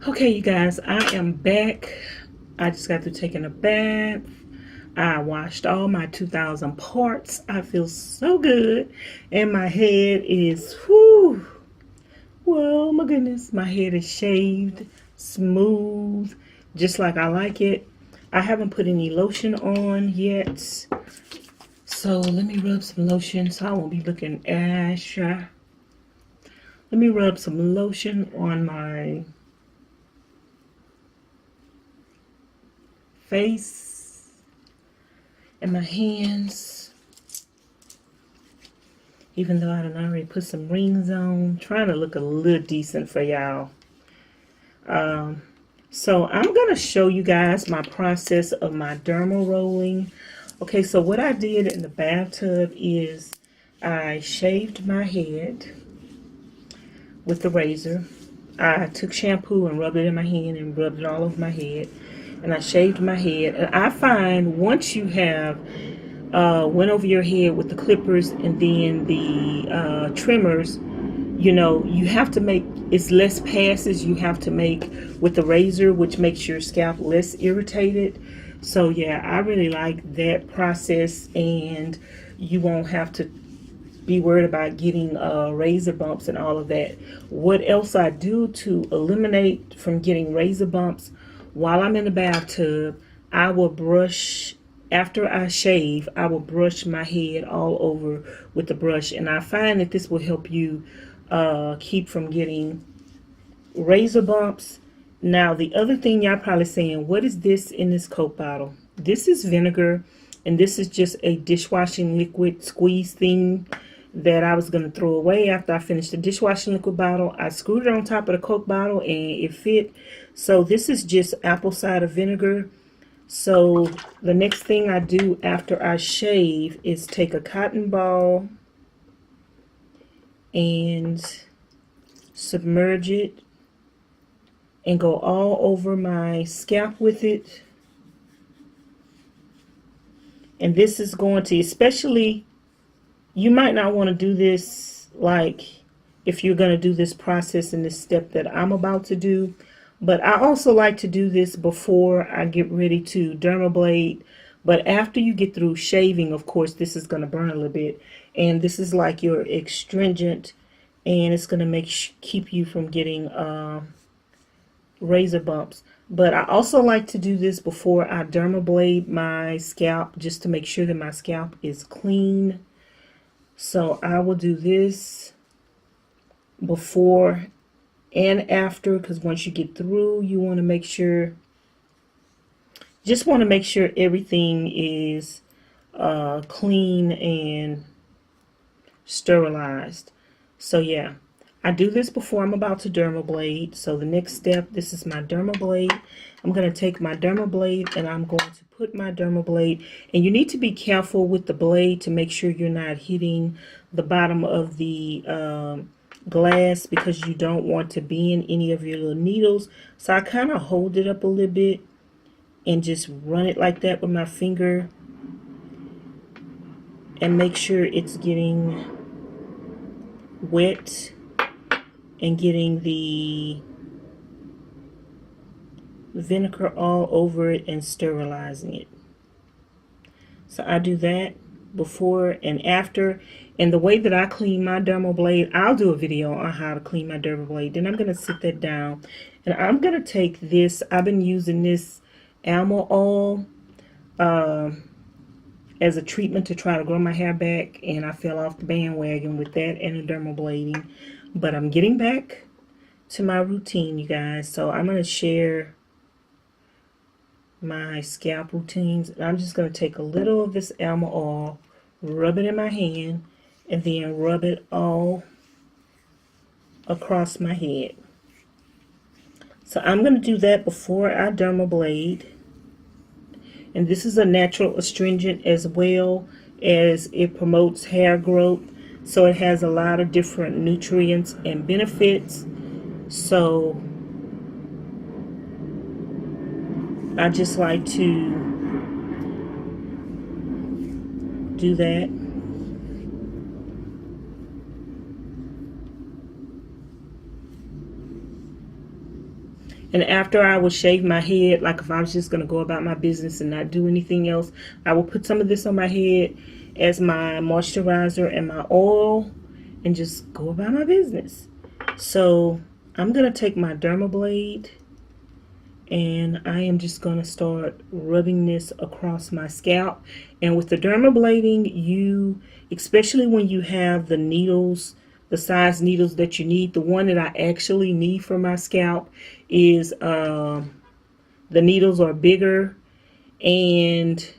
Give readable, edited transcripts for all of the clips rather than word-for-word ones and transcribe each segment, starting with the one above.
Okay, you guys, I am back. I just got through taking a bath. I washed all my 2000 parts. I feel so good. And my head is, whoo, whoa, my goodness. My head is shaved, smooth, just like I like it. I haven't put any lotion on yet. So let me rub some lotion so I won't be looking ash. Let me rub some lotion on my face and my hands, even though I done already put some rings on, trying to look a little decent for y'all. So I'm gonna show you guys my process of my derma rolling. Okay, so what I did in the bathtub is I shaved my head with the razor. I took shampoo and rubbed it in my hand and rubbed it all over my head, and I shaved my head. And I find once you have went over your head with the clippers and then the trimmers, you know, you have to make, it's less passes you have to make with the razor, which makes your scalp less irritated. So yeah, I really like that process, and you won't have to be worried about getting razor bumps and all of that. What else I do to eliminate from getting razor bumps while I'm in the bathtub, I will brush, after I shave, I will brush my head all over with the brush, and I find that this will help you keep from getting razor bumps. Now, the other thing y'all probably saying, what is this in this Coke bottle? This is vinegar, and this is just a dishwashing liquid squeeze thing that I was going to throw away after I finished the dishwashing liquid bottle. I screwed it on top of the Coke bottle and it fit. So this is just apple cider vinegar. So the next thing I do after I shave is take a cotton ball and submerge it and go all over my scalp with it. And this is going to, especially, you might not want to do this like if you're going to do this process in this step that I'm about to do, but I also like to do this before I get ready to dermablade. But after you get through shaving, of course, this is going to burn a little bit, and this is like your astringent, and it's going to make keep you from getting razor bumps. But I also like to do this before I dermablade my scalp, just to make sure that my scalp is clean. So I will do this before and after, because once you get through, you want to make sure, just want to make sure everything is clean and sterilized. So yeah, I do this before I'm about to dermablade. So the next step, this is my dermablade. I'm going to take my dermablade and I'm going to put my dermablade, and you need to be careful with the blade to make sure you're not hitting the bottom of the glass, because you don't want to bend any of your little needles. So I kind of hold it up a little bit and just run it like that with my finger and make sure it's getting wet and getting the vinegar all over it and sterilizing it. So I do that before and after. And the way that I clean my dermal blade, I'll do a video on how to clean my dermal blade. Then I'm going to sit that down and I'm going to take this, I've been using this almond oil as a treatment to try to grow my hair back, and I fell off the bandwagon with that and the dermal blading. But I'm getting back to my routine, you guys. So I'm going to share my scalp routines, and I'm just going to take a little of this almond oil, rub it in my hand, and then rub it all across my head. So I'm going to do that before I dermablade. And this is a natural astringent as well, as it promotes hair growth. So it has a lot of different nutrients and benefits. So I just like to do that. And after I would shave my head, like if I was just going to go about my business and not do anything else, I will put some of this on my head as my moisturizer and my oil and just go about my business. So I'm going to take my Derma blade and I am just going to start rubbing this across my scalp. And with the dermablading, you, especially when you have the needles, the size needles that you need, the one that I actually need for my scalp is the needles are bigger, and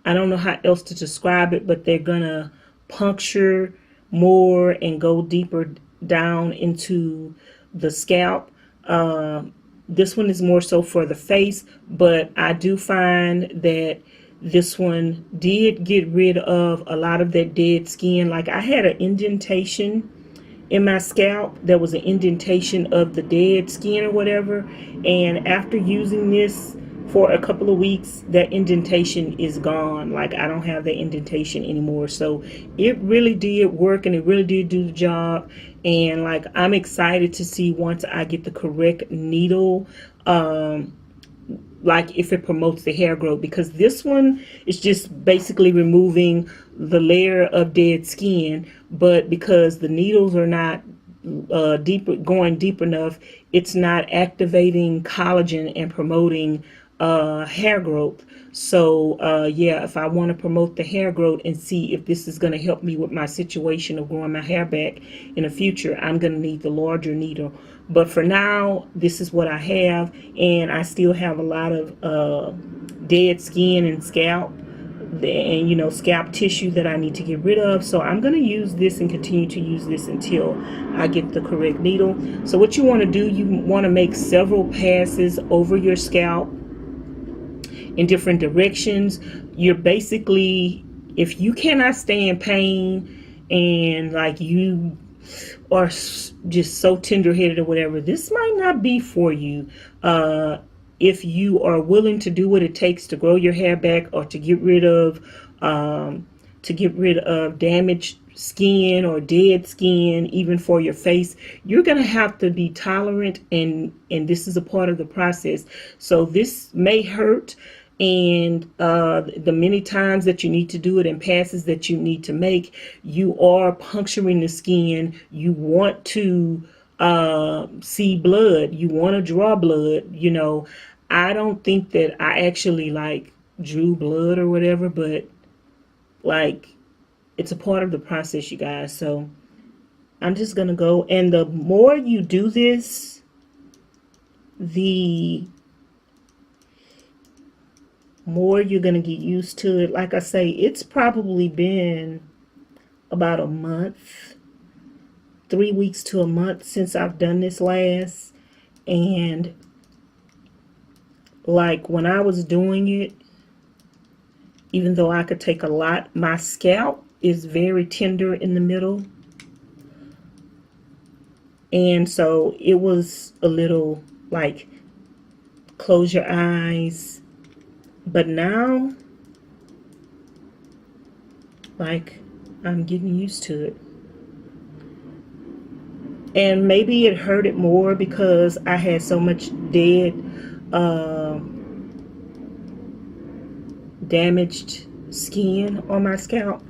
I don't know how else to describe it, but they're gonna puncture more and go deeper down into the scalp. This one is more so for the face, but I do find that this one did get rid of a lot of that dead skin. Like I had an indentation in my scalp. There was an indentation of the dead skin or whatever, and after using this for a couple of weeks, that indentation is gone. Like I don't have that indentation anymore. So it really did work, and it really did do the job. And like I'm excited to see once I get the correct needle, like if it promotes the hair growth, because this one is just basically removing the layer of dead skin, but because the needles are not going deep enough, it's not activating collagen and promoting hair growth. So yeah, if I want to promote the hair growth and see if this is going to help me with my situation of growing my hair back in the future, I'm going to need the larger needle. But for now, this is what I have, and I still have a lot of dead skin and scalp, and you know, scalp tissue that I need to get rid of. So I'm going to use this and continue to use this until I get the correct needle. So what you want to do, you want to make several passes over your scalp in different directions. You're basically, if you cannot stand pain and like you are just so tender-headed or whatever, this might not be for you. If you are willing to do what it takes to grow your hair back, or to get rid of damaged skin or dead skin, even for your face, you're gonna have to be tolerant, and this is a part of the process. So this may hurt, and the many times that you need to do it and passes that you need to make, you are puncturing the skin. You want to see blood, you want to draw blood. You know, I don't think that I actually like drew blood or whatever, but like it's a part of the process, you guys. So I'm just gonna go, and the more you do this, the more you're gonna get used to it. Like I say, it's probably been about a month, 3 weeks to a month since I've done this last. And like when I was doing it, even though I could take a lot, my scalp is very tender in the middle, and so it was a little like close your eyes. But now, like, I'm getting used to it. And maybe it hurted more because I had so much dead, damaged skin on my scalp.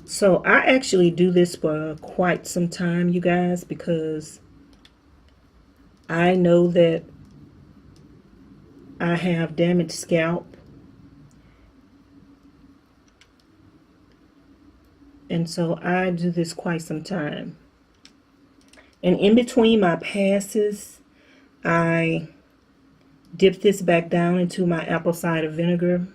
So I actually do this for quite some time, you guys, because I know that I have damaged scalp. And so I do this quite some time. And in between my passes, I dip this back down into my apple cider vinegar.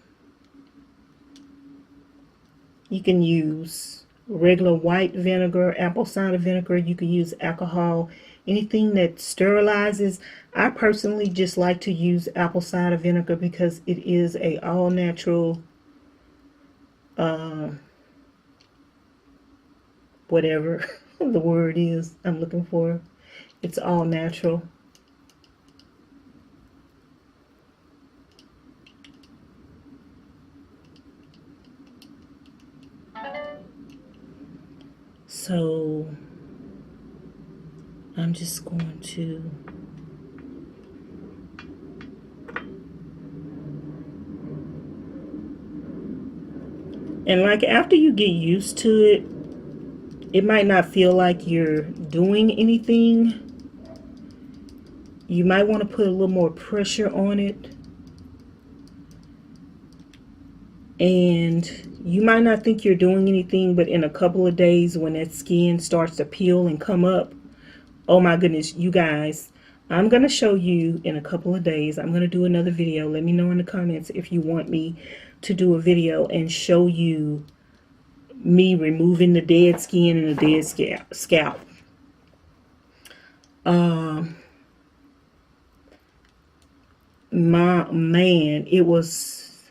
You can use regular white vinegar, apple cider vinegar. You can use alcohol, anything that sterilizes. I personally just like to use apple cider vinegar because it is a all natural, whatever the word is I'm looking for. It's all natural. So I'm just going to and like after you get used to it, it might not feel like you're doing anything. You might want to put a little more pressure on it. And you might not think you're doing anything, but in a couple of days when that skin starts to peel and come up, oh my goodness, you guys, I'm going to show you in a couple of days. I'm going to do another video. Let me know in the comments if you want me to do a video and show you me removing the dead skin and the dead scalp. My man, it was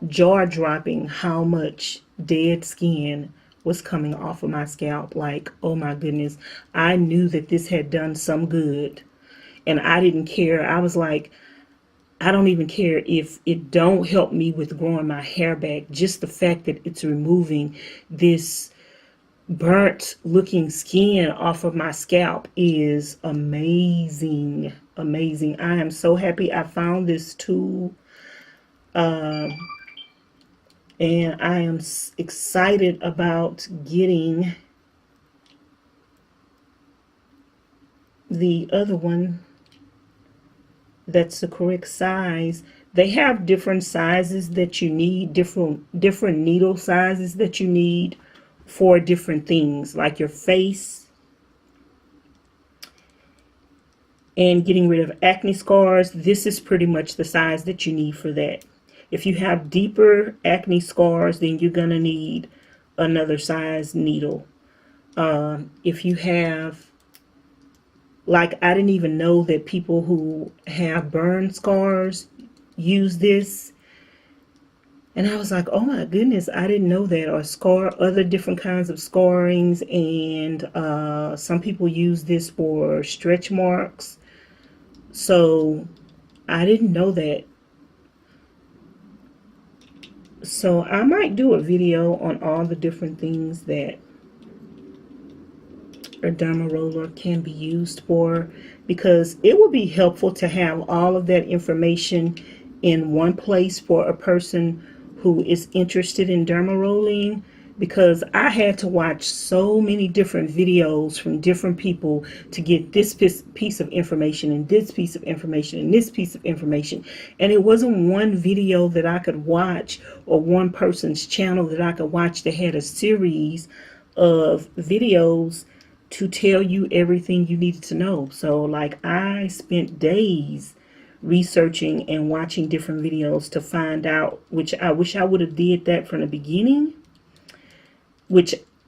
jaw-dropping how much dead skin was coming off of my scalp. Like, oh my goodness, I knew that this had done some good, and I didn't care. I was like, I don't even care if it don't help me with growing my hair back. Just the fact that it's removing this burnt looking skin off of my scalp is amazing. Amazing. I am so happy I found this tool. And I am excited about getting the other one that's the correct size. They have different sizes that you need, different needle sizes that you need for different things, like your face and getting rid of acne scars. This is pretty much the size that you need for that. If you have deeper acne scars, then you're gonna need another size needle. If you have, like, I didn't even know that people who have burn scars use this. And I was like, oh my goodness, I didn't know that. Or other different kinds of scarrings. And some people use this for stretch marks. So I didn't know that. So I might do a video on all the different things that a Derma Roller can be used for, because it would be helpful to have all of that information in one place for a person who is interested in derma rolling, because I had to watch so many different videos from different people to get this piece of information and this piece of information and this piece of information. And it wasn't one video that I could watch or one person's channel that I could watch that had a series of videos to tell you everything you needed to know. So like, I spent days researching and watching different videos to find out, which I wish I would have did that from the beginning,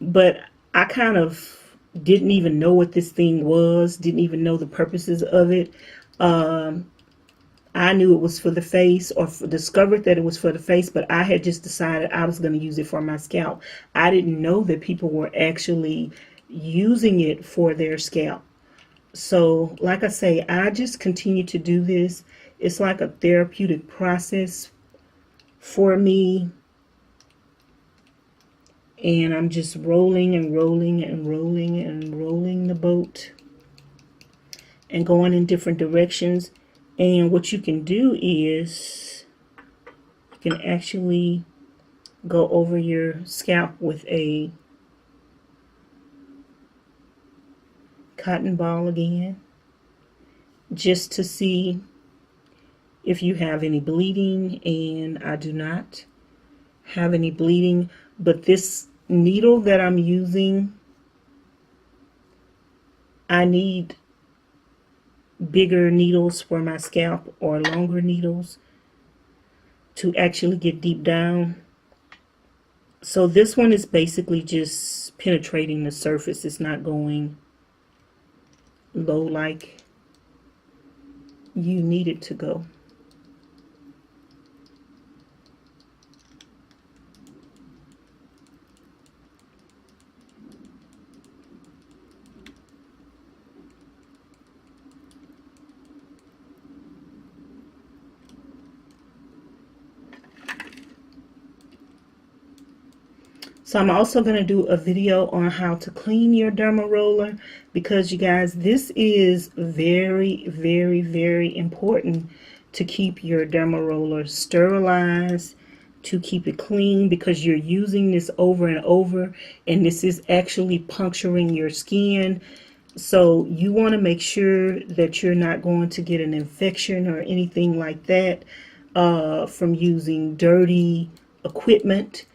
but I kind of didn't even know what this thing was, didn't even know the purposes of it. I knew it was for the face, or discovered that it was for the face, but I had just decided I was going to use it for my scalp. I didn't know that people were actually using it for their scalp. So like I say, I just continue to do this. It's like a therapeutic process for me. And I'm just rolling and rolling and rolling and rolling the boat and going in different directions. And what you can do is you can actually go over your scalp with a cotton ball again, just to see if you have any bleeding. And I do not have any bleeding, but this needle that I'm using, I need bigger needles for my scalp, or longer needles, to actually get deep down. So this one is basically just penetrating the surface. It's not going low like you need it to go. So I'm also going to do a video on how to clean your Derma Roller, because you guys, this is very, very, very important to keep your Derma Roller sterilized, to keep it clean, because you're using this over and over, and this is actually puncturing your skin. So you want to make sure that you're not going to get an infection or anything like that from using dirty equipment.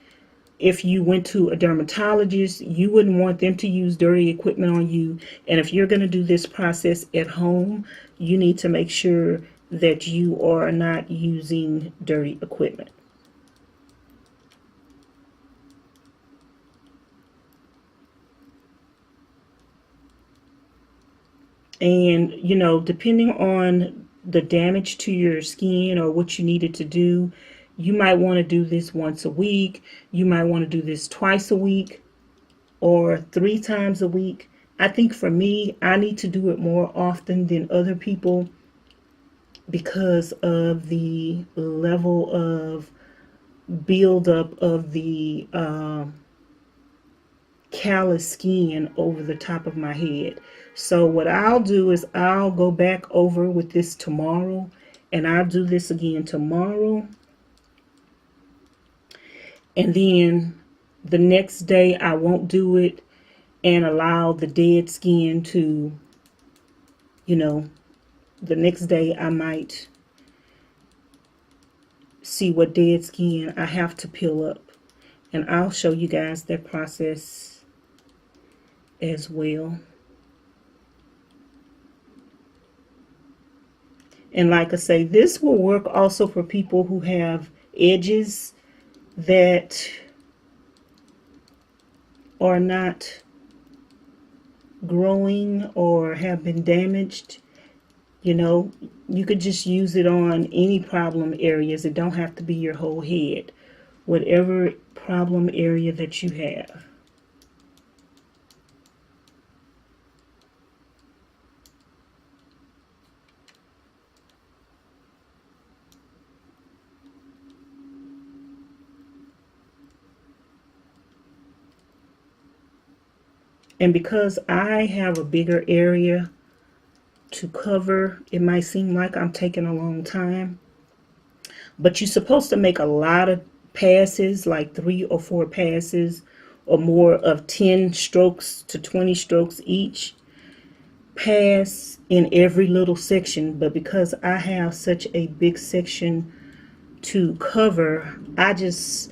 If you went to a dermatologist, you wouldn't want them to use dirty equipment on you. And if you're going to do this process at home, you need to make sure that you are not using dirty equipment. And, you know, depending on the damage to your skin or what you needed to do, you might want to do this once a week. You might want to do this twice a week or 3 times a week. I think for me, I need to do it more often than other people because of the level of buildup of the callous skin over the top of my head. So what I'll do is I'll go back over with this tomorrow, and I'll do this again tomorrow. And then the next day I won't do it and allow the dead skin to, you know, the next day I might see what dead skin I have to peel up. And I'll show you guys that process as well. And like I say, this will work also for people who have edges that are not growing or have been damaged. You know, you could just use it on any problem areas. It don't have to be your whole head. Whatever problem area that you have. And because I have a bigger area to cover, it might seem like I'm taking a long time. But you're supposed to make a lot of passes, like 3 or 4 passes, or more of 10 strokes to 20 strokes each pass in every little section. But because I have such a big section to cover, I just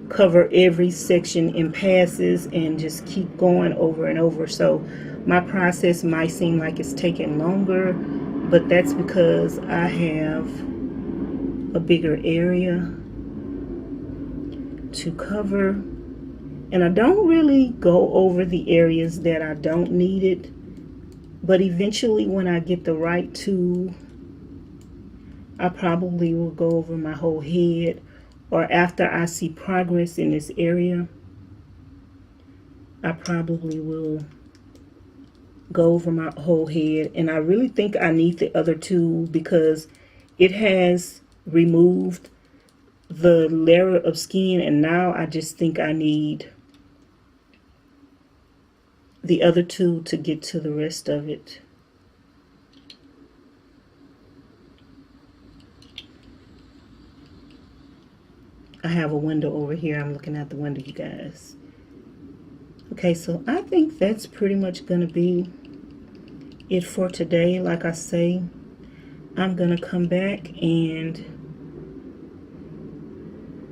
cover every section in passes and just keep going over and over. So my process might seem like it's taking longer, but that's because I have a bigger area to cover, and I don't really go over the areas that I don't need it. But eventually, when I get the right tool, I probably will go over my whole head, or after I see progress in this area, I probably will go over my whole head. And I really think I need the other tool because it has removed the layer of skin, and now I just think I need the other tool to get to the rest of it. I have a window over here. I'm looking out the window, you guys. Okay, so I think that's pretty much going to be it for today. Like I say, I'm going to come back and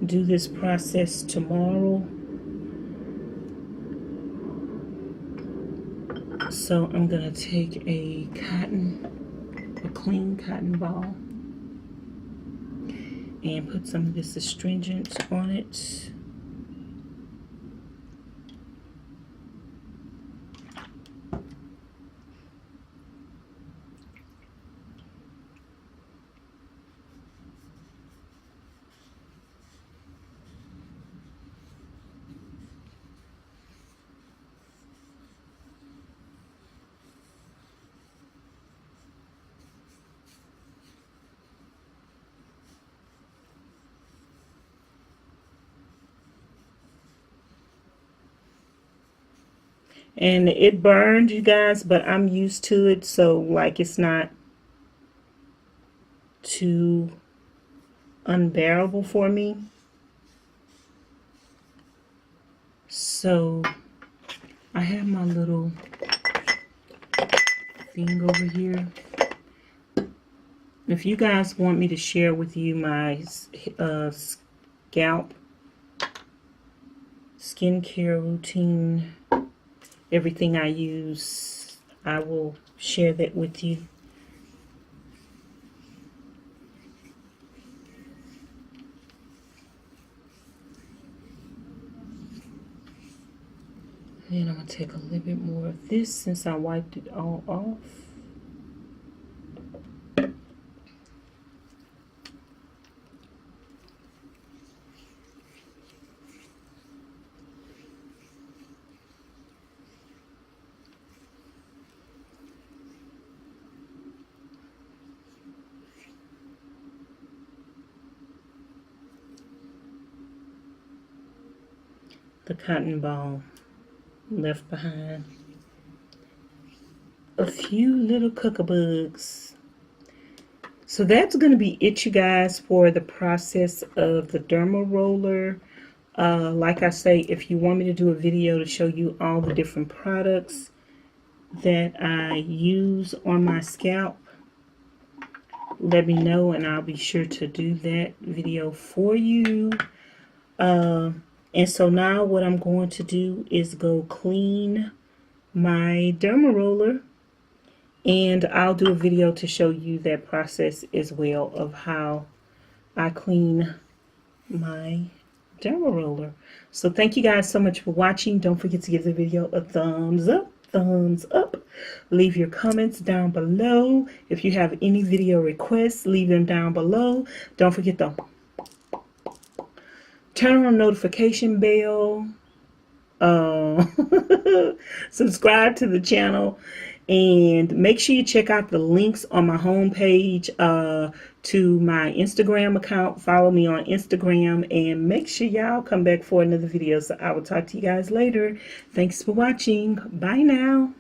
do this process tomorrow. So I'm going to take a clean cotton ball and put some of this astringent on it. And it burned, you guys, but I'm used to it, so like it's not too unbearable for me. So I have my little thing over here. If you guys want me to share with you my scalp skincare routine, everything I use, I will share that with you. And I'm going to take a little bit more of this since I wiped it all off. The cotton ball left behind. A few little cuckabugs. So that's going to be it, you guys, for the process of the Derma Roller. Like I say, if you want me to do a video to show you all the different products that I use on my scalp, let me know and I'll be sure to do that video for you. And so now what I'm going to do is go clean my Derma Roller, and I'll do a video to show you that process as well of how I clean my Derma Roller. So thank you guys so much for watching. Don't forget to give the video a thumbs up. Leave your comments down below. If you have any video requests, leave them down below. Don't forget to turn on notification bell, subscribe to the channel, and make sure you check out the links on my homepage to my Instagram account. Follow me on Instagram, and make sure y'all come back for another video. So I will talk to you guys later. Thanks for watching. Bye now.